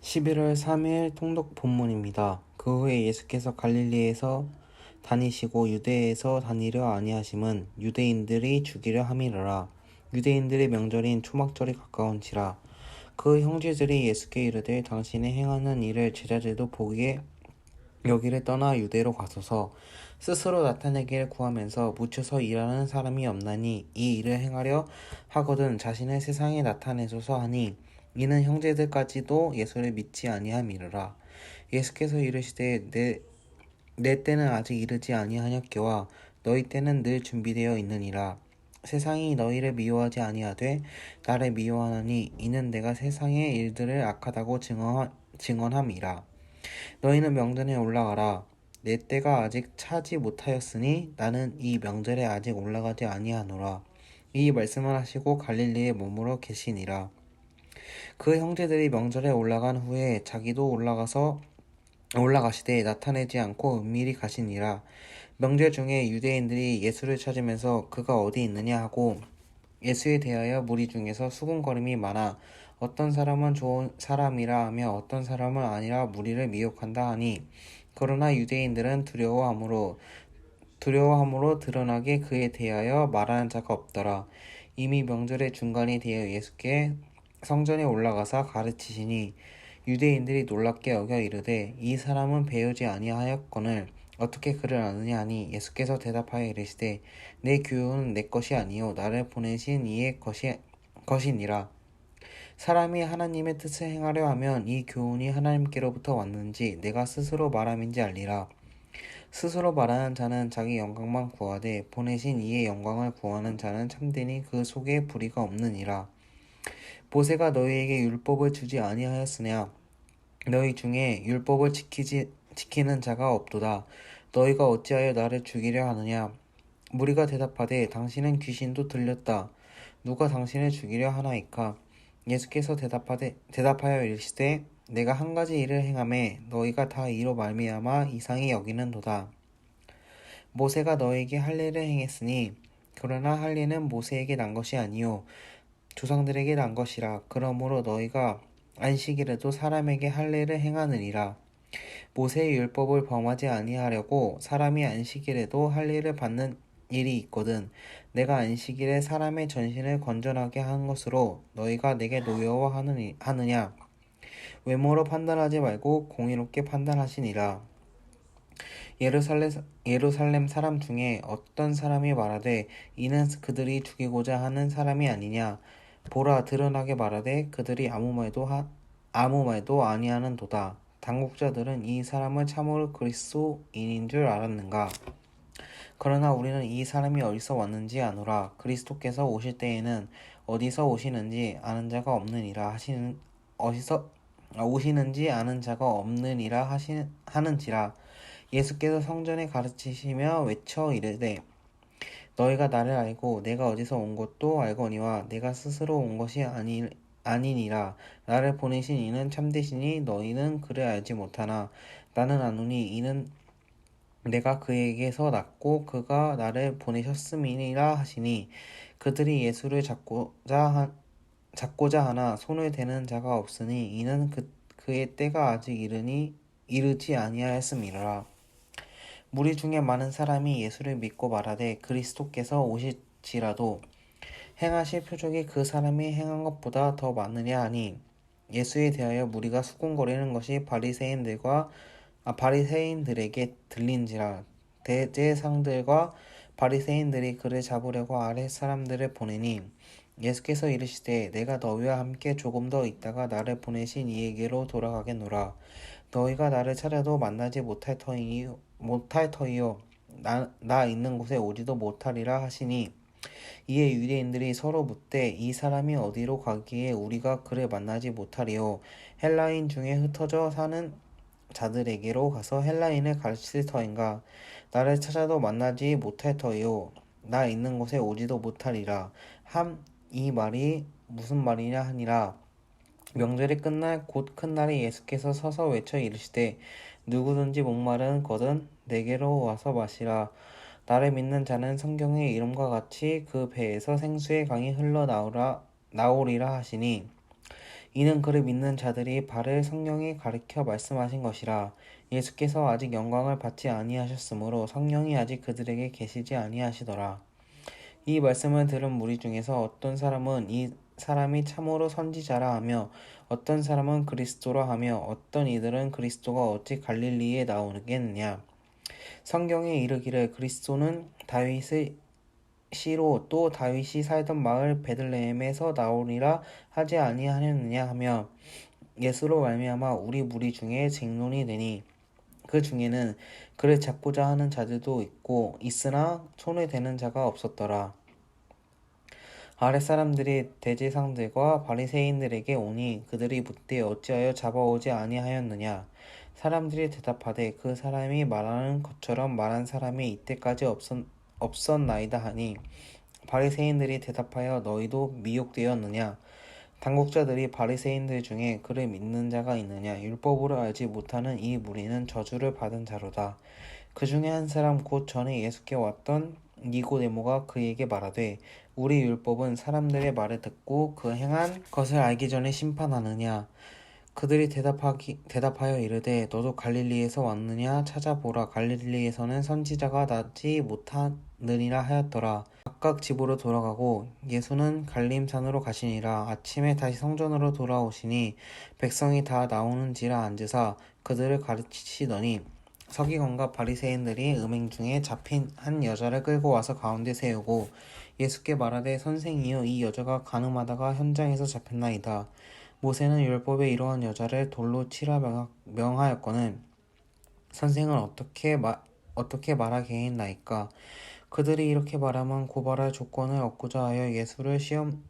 11월 3일 통독 본문입니다. 그 후에 예수께서 갈릴리에서 다니시고 유대에서 다니려 아니하심은 유대인들이 죽이려 함이러라. 유대인들의 명절인 초막절이 가까운지라. 그 형제들이 예수께 이르되 당신이 행하는 일을 제자들도 보기에 여기를 떠나 유대로 가소서. 스스로 나타내기를 구하면서 묻혀서 일하는 사람이 없나니 이 일을 행하려 하거든 자신을 세상에 나타내소서 하니 이는 형제들까지도 예수를 믿지 아니함이르라. 예수께서 이르시되 내 때는 아직 이르지 아니하였기와 너희 때는 늘 준비되어 있느니라. 세상이 너희를 미워하지 아니하되 나를 미워하나니 이는 내가 세상의 일들을 악하다고 증언함이라. 너희는 명절에 올라가라. 내 때가 아직 차지 못하였으니 나는 이 명절에 아직 올라가지 아니하노라. 이 말씀을 하시고 갈릴리에 머무러 계시니라. 그 형제들이 명절에 올라간 후에 자기도 올라가시되 나타내지 않고 은밀히 가시니라. 명절 중에 유대인들이 예수를 찾으면서 그가 어디 있느냐 하고 예수에 대하여 무리 중에서 수군거림이 많아 어떤 사람은 좋은 사람이라 하며 어떤 사람은 아니라 무리를 미혹한다 하니 그러나 유대인들은 두려워함으로 드러나게 그에 대하여 말하는 자가 없더라. 이미 명절의 중간이 되어 예수께 성전에 올라가사 가르치시니 유대인들이 놀랍게 여겨 이르되 이 사람은 배우지 아니하였거늘 어떻게 그를 아느냐 하니 예수께서 대답하여 이르시되 내 교훈은 내 것이 아니요 나를 보내신 이의 것이니라. 사람이 하나님의 뜻을 행하려 하면 이 교훈이 하나님께로부터 왔는지 내가 스스로 말함인지 알리라. 스스로 말하는 자는 자기 영광만 구하되 보내신 이의 영광을 구하는 자는 참되니 그 속에 불의가 없느니라. 모세가 너희에게 율법을 주지 아니하였으냐 너희 중에 율법을 지키는 자가 없도다. 너희가 어찌하여 나를 죽이려 하느냐. 무리가 대답하되 당신은 귀신도 들렸다. 누가 당신을 죽이려 하나이까. 예수께서 대답하여 이르시되 내가 한 가지 일을 행하매 너희가 다 이로 말미암아 이상히 여기는도다. 모세가 너희에게 할 일을 행했으니 그러나 할 일은 모세에게 난 것이 아니요 조상들에게 난 것이라. 그러므로 너희가 안식일에도 사람에게 할 일을 행하느니라. 모세의 율법을 범하지 아니하려고 사람이 안식일에도 할 일을 받는 일이 있거든. 내가 안식일에 사람의 전신을 건전하게 한 것으로 너희가 내게 노여워하느냐. 외모로 판단하지 말고 공의롭게 판단하시니라. 예루살렘 사람 중에 어떤 사람이 말하되 이는 그들이 죽이고자 하는 사람이 아니냐. 보라 드러나게 말하되 그들이 아무 말도 아니하는도다. 당국자들은 이 사람을 참으로 그리스도인인 줄 알았는가. 그러나 우리는 이 사람이 어디서 왔는지 아노라. 그리스도께서 오실 때에는 어디서 오시는지 아는 자가 없느니라 하는지라. 예수께서 성전에 가르치시며 외쳐 이르되 너희가 나를 알고 내가 어디서 온 것도 알거니와 내가 스스로 온 것이 아니니라. 나를 보내신 이는 참되시니 너희는 그를 알지 못하나 나는 아노니 이는 내가 그에게서 났고 그가 나를 보내셨음이니라 하시니 그들이 예수를 잡고자 하나 손을 대는 자가 없으니 이는 그의 때가 아직 이르지 아니하였음이라. 무리 중에 많은 사람이 예수를 믿고 말하되 그리스도께서 오실지라도 행하실 표적이 그 사람이 행한 것보다 더 많으냐 하니 예수에 대하여 무리가 수군거리는 것이 바리새인들에게 들린지라. 대제사장들과 바리새인들이 그를 잡으려고 아랫 사람들을 보내니 예수께서 이르시되 내가 너희와 함께 조금 더 있다가 나를 보내신 이에게로 돌아가겠노라. 너희가 나를 찾아도 만나지 못할 터이요 나 있는 곳에 오지도 못하리라 하시니 이에 유대인들이 서로 묻되 이 사람이 어디로 가기에 우리가 그를 만나지 못하리요. 헬라인 중에 흩어져 사는 자들에게로 가서 헬라인을 가르칠 터인가. 나를 찾아도 만나지 못할 터이요 나 있는 곳에 오지도 못하리라 이 말이 무슨 말이냐 하니라. 명절이 끝날 곧 큰 날에 예수께서 서서 외쳐 이르시되 누구든지 목마른 거든 내게로 와서 마시라. 나를 믿는 자는 성경의 이름과 같이 그 배에서 생수의 강이 흘러나오리라 하시니 이는 그를 믿는 자들이 바를 성령이 가르쳐 말씀하신 것이라. 예수께서 아직 영광을 받지 아니하셨으므로 성령이 아직 그들에게 계시지 아니하시더라. 이 말씀을 들은 무리 중에서 어떤 사람은 이 사람이 참으로 선지자라 하며 어떤 사람은 그리스도라 하며 어떤 이들은 그리스도가 어찌 갈릴리에 나오겠느냐. 성경에 이르기를 그리스도는 다윗의 시로 또 다윗이 살던 마을 베들레헴에서 나오리라 하지 아니하였느냐 하며 예수로 말미암아 우리 무리 중에 쟁론이 되니 그 중에는 그를 잡고자 하는 자들도 있고 있으나 손에 대는 자가 없었더라. 아랫사람들이 대제사장들과 바리새인들에게 오니 그들이 묻되 어찌하여 잡아오지 아니하였느냐. 사람들이 대답하되 그 사람이 말하는 것처럼 말한 사람이 이때까지 없었나이다 하니 바리새인들이 대답하여 너희도 미혹되었느냐. 당국자들이 바리새인들 중에 그를 믿는 자가 있느냐. 율법으로 알지 못하는 이 무리는 저주를 받은 자로다. 그 중에 한 사람 곧 전에 예수께 왔던 니고데모가 그에게 말하되 우리 율법은 사람들의 말을 듣고 그 행한 것을 알기 전에 심판하느냐. 그들이 대답하여 이르되 너도 갈릴리에서 왔느냐. 찾아보라. 갈릴리에서는 선지자가 나지 못하느니라 하였더라. 각각 집으로 돌아가고 예수는 갈림산으로 가시니라. 아침에 다시 성전으로 돌아오시니 백성이 다 나오는지라 앉으사 그들을 가르치시더니 서기관과 바리새인들이 음행 중에 잡힌 한 여자를 끌고 와서 가운데 세우고 예수께 말하되 선생이여 이 여자가 간음하다가 현장에서 잡혔나이다. 모세는 율법에 이러한 여자를 돌로 치라 명하였거늘 선생은 어떻게 말하겠나이까. 그들이 이렇게 말하면 고발할 조건을 얻고자 하여 예수를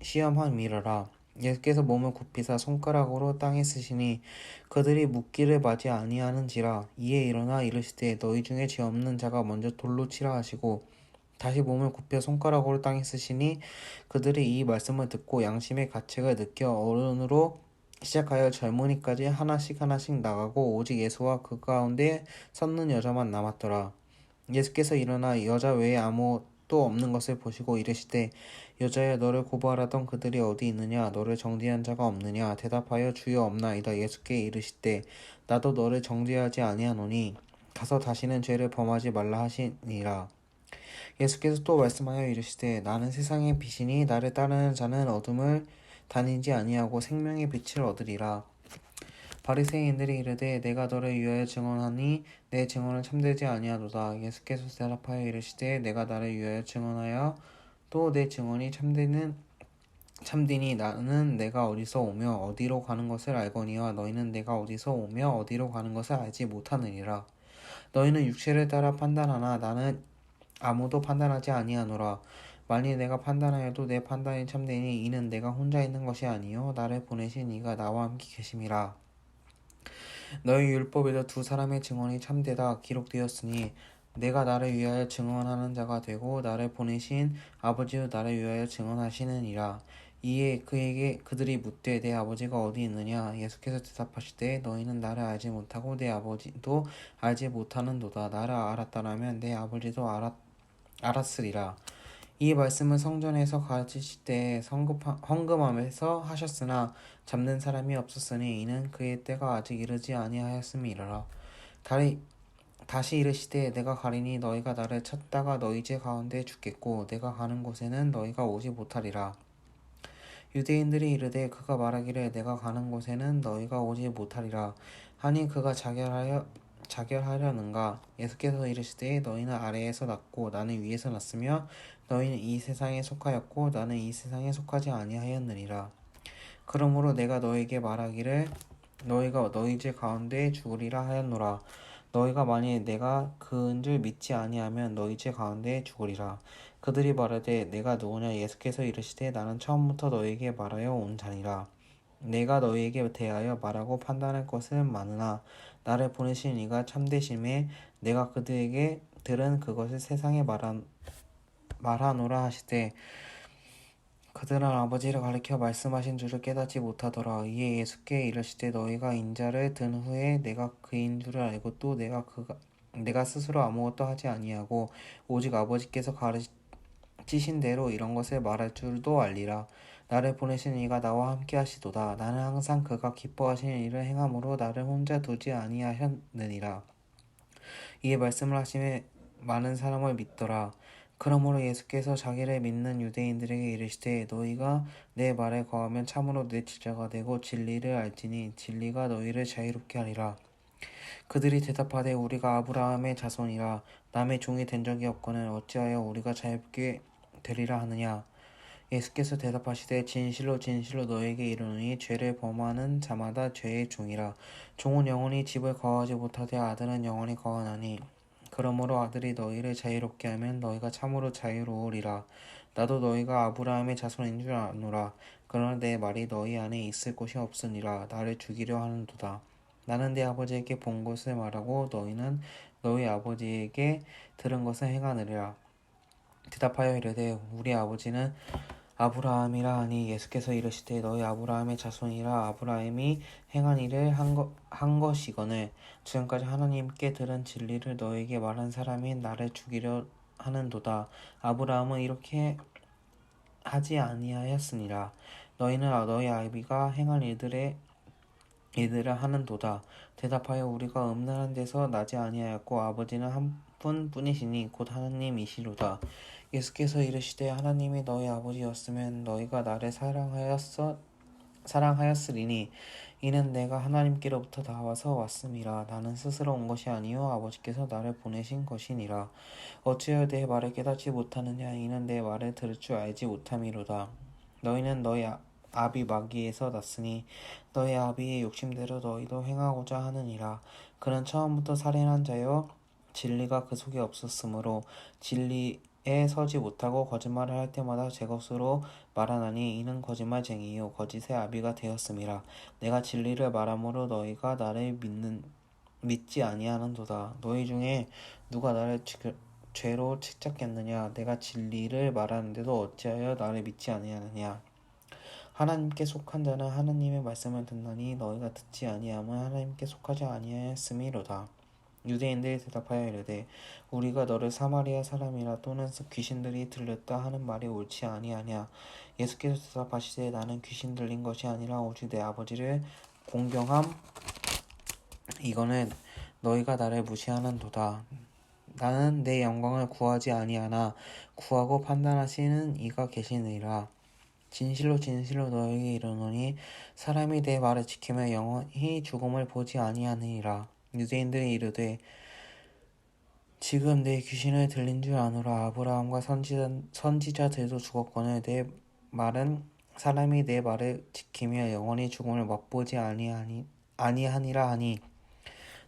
시험함이러라. 예수께서 몸을 굽히사 손가락으로 땅에 쓰시니 그들이 묻기를 맞이 아니하는지라. 이에 일어나 이르시되 너희 중에 죄 없는 자가 먼저 돌로 치라 하시고 다시 몸을 굽혀 손가락으로 땅에 쓰시니 그들이 이 말씀을 듣고 양심의 가책을 느껴 어른으로 시작하여 젊은이까지 하나씩 나가고 오직 예수와 그 가운데 섰는 여자만 남았더라. 예수께서 일어나 여자 외에 아무도 없는 것을 보시고 이르시되 여자여 너를 고발하던 그들이 어디 있느냐. 너를 정죄한 자가 없느냐. 대답하여 주여 없나이다. 예수께 이르시되 나도 너를 정죄하지 아니하노니 가서 다시는 죄를 범하지 말라 하시니라. 예수께서 또 말씀하여 이르시되 나는 세상의 빛이니 나를 따르는 자는 어둠을 다니지 아니하고 생명의 빛을 얻으리라. 바리새인들이 이르되 내가 너를 위하여 증언하니 내 증언은 참되지 아니하도다. 예수께서 대답하여 이르시되 내가 나를 위하여 증언하여 또 내 증언이 참되니 나는 내가 어디서 오며 어디로 가는 것을 알거니와 너희는 내가 어디서 오며 어디로 가는 것을 알지 못하느니라. 너희는 육체를 따라 판단하나 나는 아무도 판단하지 아니하노라. 만일 내가 판단하여도 내 판단이 참되니 이는 내가 혼자 있는 것이 아니요 나를 보내신 이가 나와 함께 계심이라. 너희 율법에도 두 사람의 증언이 참되다 기록되었으니 내가 나를 위하여 증언하는 자가 되고 나를 보내신 아버지도 나를 위하여 증언하시느니라. 이에 그들이 묻되 내 아버지가 어디 있느냐. 예수께서 대답하시되 너희는 나를 알지 못하고 내 아버지도 알지 못하는도다. 나를 알았다라면 내 아버지도 알았으리라. 이 말씀은 성전에서 가르치실 때 헌금함에서 하셨으나 잡는 사람이 없었으니 이는 그의 때가 아직 이르지 아니하였음이라. 다시 이르시되 내가 가리니 너희가 나를 찾다가 너희 제 가운데 죽겠고 내가 가는 곳에는 너희가 오지 못하리라. 유대인들이 이르되 그가 말하기를 내가 가는 곳에는 너희가 오지 못하리라 하니 그가 자결하려는가. 예수께서 이르시되 너희는 아래에서 났고 나는 위에서 났으며 너희는 이 세상에 속하였고 나는 이 세상에 속하지 아니하였느니라. 그러므로 내가 너희에게 말하기를 너희가 너희 제 가운데 죽으리라 하였노라. 너희가 만일 내가 그인 줄 믿지 아니하면 너희 제 가운데 죽으리라. 그들이 말하되 내가 누구냐. 예수께서 이르시되 나는 처음부터 너희에게 말하여 온 자니라. 내가 너희에게 대하여 말하고 판단할 것은 많으나 나를 보내신 이가 참되심에 내가 그들에게 들은 그것을 세상에 말하노라 하시되 그들은 아버지를 가리켜 말씀하신 줄을 깨닫지 못하더라. 이에 예수께 이르시되 너희가 인자를 든 후에 내가 그인 줄을 알고 또 내가 스스로 아무것도 하지 아니하고 오직 아버지께서 가르치신 대로 이런 것을 말할 줄도 알리라. 나를 보내신 이가 나와 함께 하시도다. 나는 항상 그가 기뻐하시는 일을 행함으로 나를 혼자 두지 아니하셨느니라. 이에 말씀을 하심에 많은 사람을 믿더라. 그러므로 예수께서 자기를 믿는 유대인들에게 이르시되 너희가 내 말에 거하면 참으로 내 제자가 되고 진리를 알지니 진리가 너희를 자유롭게 하리라. 그들이 대답하되 우리가 아브라함의 자손이라 남의 종이 된 적이 없거늘 어찌하여 우리가 자유롭게 되리라 하느냐. 예수께서 대답하시되 진실로 진실로 너희에게 이르노니 죄를 범하는 자마다 죄의 종이라. 종은 영원히 집을 거하지 못하되 아들은 영원히 거하나니 그러므로 아들이 너희를 자유롭게 하면 너희가 참으로 자유로우리라. 나도 너희가 아브라함의 자손인 줄 아노라. 그러나 내 말이 너희 안에 있을 곳이 없으니라. 나를 죽이려 하는도다. 나는 내 아버지에게 본 것을 말하고 너희는 너희 아버지에게 들은 것을 행하느니라. 대답하여 이르되 우리 아버지는 아브라함이라 하니 예수께서 이르시되 너희 아브라함의 자손이라. 아브라함이 행한 일을 한 것이거늘 지금까지 하나님께 들은 진리를 너에게 말한 사람이 나를 죽이려 하는도다. 아브라함은 이렇게 하지 아니하였으니라. 너희는 너희 아비가 행한 일들을 하는도다. 대답하여 우리가 음란한 데서 나지 아니하였고 아버지는 한 분뿐이시니 곧 하나님이시로다. 예수께서 이르시되 하나님이 너희 아버지였으면 너희가 나를 사랑하였으리니 이는 내가 하나님께로부터 나와서 왔음이라. 나는 스스로 온 것이 아니요 아버지께서 나를 보내신 것이니라. 어찌하여 내 말을 깨닫지 못하느냐. 이는 내 말을 들을 줄 알지 못함이로다. 너희는 너희 아비 마귀에서 났으니 너희 아비의 욕심대로 너희도 행하고자 하느니라. 그는 처음부터 살인한 자요 진리가 그 속에 없었으므로 진리에 서지 못하고 거짓말을 할 때마다 제 것으로 말하나니 이는 거짓말쟁이요 거짓의 아비가 되었음이라. 내가 진리를 말함으로 너희가 나를 믿지 아니하는도다. 너희 중에 누가 나를 죄로 책잡겠느냐. 내가 진리를 말하는데도 어찌하여 나를 믿지 아니하느냐. 하나님께 속한 자는 하나님의 말씀을 듣나니 너희가 듣지 아니함은 하나님께 속하지 아니하였음이로다. 유대인들이 대답하여 이르되 우리가 너를 사마리아 사람이라 또는 귀신들이 들렸다 하는 말이 옳지 아니하냐. 예수께서 대답하시되 나는 귀신 들린 것이 아니라 오직 내 아버지를 공경함. 이거는 너희가 나를 무시하는도다. 나는 내 영광을 구하지 아니하나 구하고 판단하시는 이가 계시니라. 진실로 진실로 너에게 이르노니 사람이 내 말을 지키며 영원히 죽음을 보지 아니하느니라. 유대인들이 이르되 지금 내 귀신을 들린 줄 아노라. 아브라함과 선지자들도 죽었거늘 내 말은 사람이 내 말을 지키며 영원히 죽음을 맛보지 아니하니라 하니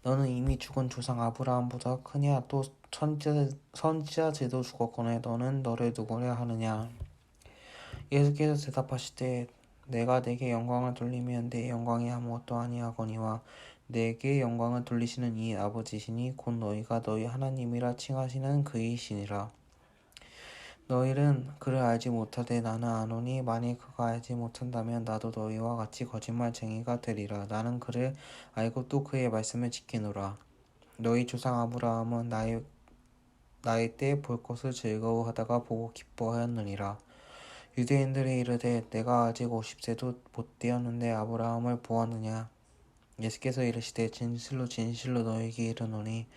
너는 이미 죽은 조상 아브라함보다 크냐. 또 선지자들도 죽었거늘 너는 너를 누구려 하느냐. 예수께서 대답하시되 내가 내게 영광을 돌리면 내 영광이 아무것도 아니하거니와 내게 영광을 돌리시는 이 아버지시니 곧 너희가 너희 하나님이라 칭하시는 그이시니라. 너희는 그를 알지 못하되 나는 아노니 만일 그가 알지 못한다면 나도 너희와 같이 거짓말쟁이가 되리라. 나는 그를 알고 또 그의 말씀을 지키노라. 너희 조상 아브라함은 나의 때 볼 것을 즐거워하다가 보고 기뻐하였느니라. 유대인들이 이르되 내가 아직 50세도 못 되었는데 아브라함을 보았느냐. 예수께서 이르시되 진실로 진실로 너희에게 이르노니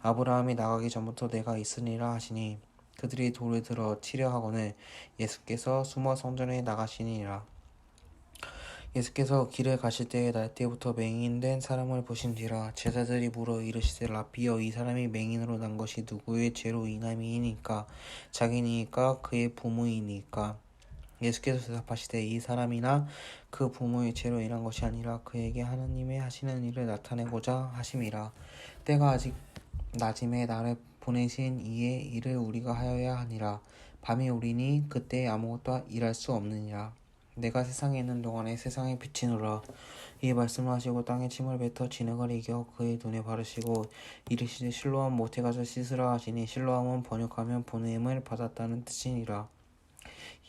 아브라함이 나가기 전부터 내가 있으니라 하시니 그들이 돌을 들어 치려 하거늘 예수께서 숨어 성전에 나가시니라. 예수께서 길을 가실 때에 날때부터 맹인된 사람을 보신지라. 제자들이 물어 이르시되 라비여 이 사람이 맹인으로 난 것이 누구의 죄로 인함이니까 자기니까 그의 부모이니까. 예수께서 대답하시되 이 사람이나 그 부모의 죄로 인한 것이 아니라 그에게 하나님의 하시는 일을 나타내고자 하심이라. 때가 아직 낮임에 나를 보내신 이의 일을 우리가 하여야 하니라. 밤이 오리니 그때에 아무것도 일할 수 없느니라. 내가 세상에 있는 동안에 세상의 빛이노라. 이 말씀을 하시고 땅에 침을 뱉어 진흙을 이겨 그의 눈에 바르시고 이르시되 실로암 못에 가서 씻으라 하시니 실로암은 번역하면 보냄을 받았다는 뜻이니라.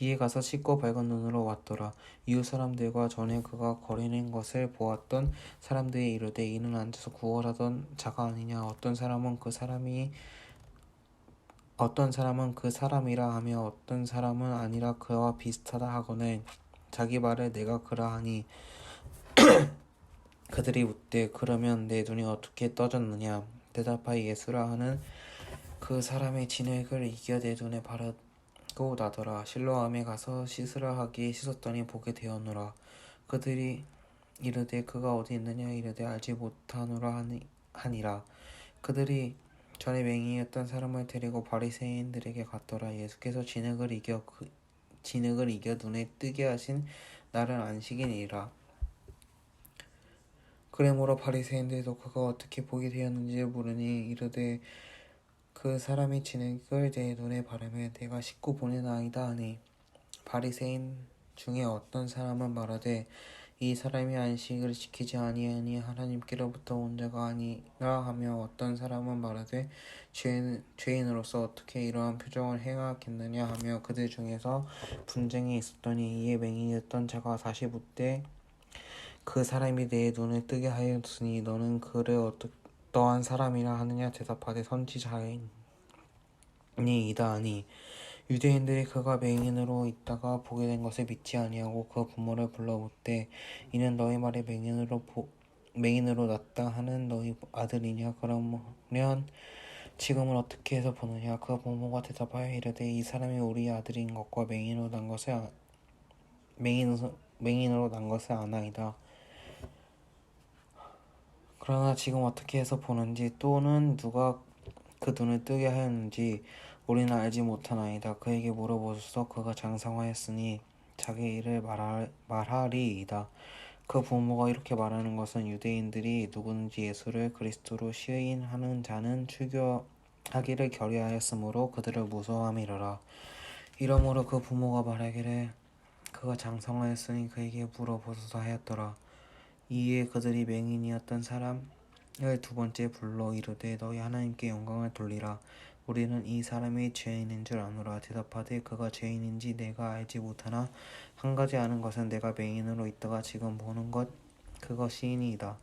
이에 가서 씻고 밝은 눈으로 왔더라. 이웃 사람들과 전에 그가 거리는 것을 보았던 사람들이 이르되 이는 앉아서 구걸하던 자가 아니냐. 어떤 사람은 그 사람이라 하며 어떤 사람은 아니라 그와 비슷하다 하거늘 자기 말을 내가 그러하니 그들이 묻되 그러면 내 눈이 어떻게 떠졌느냐. 대답하여 예수라 하는 그 사람의 진액을 이겨 내 눈에 바르고 나더라. 실로암에 가서 씻으라 하기에 씻었더니 보게 되었노라. 그들이 이르되 그가 어디 있느냐 이르되 알지 못하노라 하니라. 그들이 전에 맹인이었던 사람을 데리고 바리새인들에게 갔더라. 예수께서 진흙을 이겨 눈에 뜨게 하신 날은 안식일이라. 그러므로 바리새인들도 그가 어떻게 보게 되었는지 물으니 이르되 그 사람이 진흙을 내 눈에 바르며 내가 씻고 보내나이다 하니, 바리새인 중에 어떤 사람은 말하되 이 사람이 안식을 지키지 아니하니 하나님께로부터 온 자가 아니라 하며, 어떤 사람은 말하되 죄인으로서 어떻게 이러한 표정을 행하겠느냐 하며, 그들 중에서 분쟁이 있었더니 이에 맹인이었던 자가 다시 묻되 그 사람이 내 눈을 뜨게 하였으니 너는 그를 어떠한 사람이라 하느냐. 대답하되 선지자이니이다 하니, 유대인들이 그가 맹인으로 있다가 보게 된 것을 믿지 아니하고 그 부모를 불러 묻되 이는 너희 말에 맹인으로 났다 하는 너희 아들이냐. 그러면 지금은 어떻게 해서 보느냐. 그 부모가 대답하여 이르되 이 사람이 우리 아들인 것과 맹인으로 난 것을 아나이다. 그러나 지금 어떻게 해서 보는지 또는 누가 그 눈을 뜨게 하였는지 우리는 알지 못하나이다. 그에게 물어보소서. 그가 장성하였으니 자기 일을 말하리이다. 그 부모가 이렇게 말하는 것은 유대인들이 누구든지 예수를 그리스도로 시인하는 자는 출교하기를 결의하였으므로 그들을 무서워함이로라. 이러므로 그 부모가 말하기를 그가 장성하였으니 그에게 물어보소서 하였더라. 이에 그들이 맹인이었던 사람을 두 번째 불러 이르되 너희 하나님께 영광을 돌리라. 우리는 이 사람이 죄인인 줄 아노라. 대답하되 그가 죄인인지 내가 알지 못하나 한 가지 아는 것은 내가 맹인으로 있다가 지금 보는 것 그것이니이다.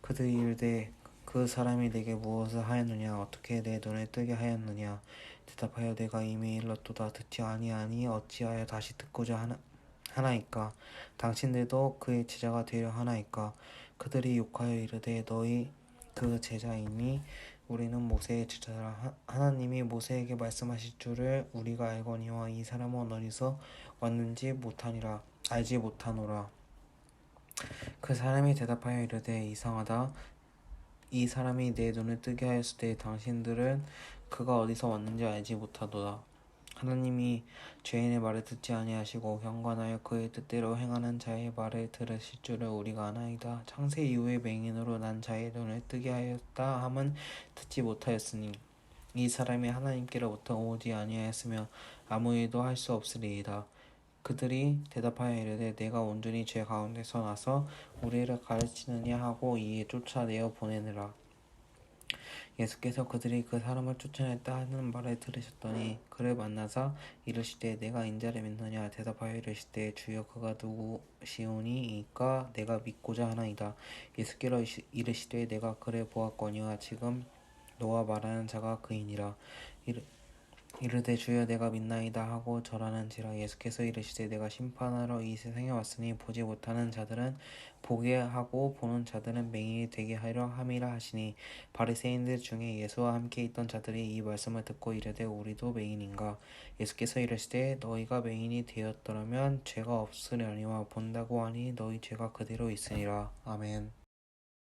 그들이 이르되 그 사람이 내게 무엇을 하였느냐. 어떻게 내 눈을 뜨게 하였느냐. 대답하여 내가 이미 일렀도다. 듣지 아니하니 어찌하여 다시 듣고자 하나이까. 당신들도 그의 제자가 되려 하나이까. 그들이 욕하여 이르되 너희 그 제자이니 우리는 모세의 제자라. 하나님이 모세에게 말씀하실 줄을 우리가 알거니와 이 사람은 어디서 왔는지 알지 못하노라. 그 사람이 대답하여 이르되 이상하다. 이 사람이 내 눈을 뜨게 하였을 때 당신들은 그가 어디서 왔는지 알지 못하도다. 하나님이 죄인의 말을 듣지 아니하시고 경건하여 그의 뜻대로 행하는 자의 말을 들으실 줄을 우리가 아나이다. 창세 이후에 맹인으로 난 자의 눈을 뜨게 하였다 함은 듣지 못하였으니 이 사람이 하나님께로부터 오지 아니하였으며 아무 일도 할 수 없으리이다. 그들이 대답하여 이르되 내가 온전히 죄 가운데서 나서 우리를 가르치느냐 하고 이에 쫓아내어 보내느라. 예수께서 그들이 그 사람을 쫓아냈다 하는 말을 들으셨더니 그를 만나사 이르시되 내가 인자를 믿느냐. 대답하여 이르시되 주여 그가 누구시오니이까 내가 믿고자 하나이다. 예수께서 이르시되 내가 그를 보았거니와 지금 너와 말하는 자가 그이니라. 이르되 주여 내가 믿나이다 하고 절하는지라. 예수께서 이르시되 내가 심판하러 이 세상에 왔으니 보지 못하는 자들은 보게 하고 보는 자들은 맹인이 되게 하려 함이라 하시니, 바리새인들 중에 예수와 함께 있던 자들이 이 말씀을 듣고 이르되 우리도 맹인인가. 예수께서 이르시되 너희가 맹인이 되었더라면 죄가 없으려니와 본다고 하니 너희 죄가 그대로 있으니라. 아멘.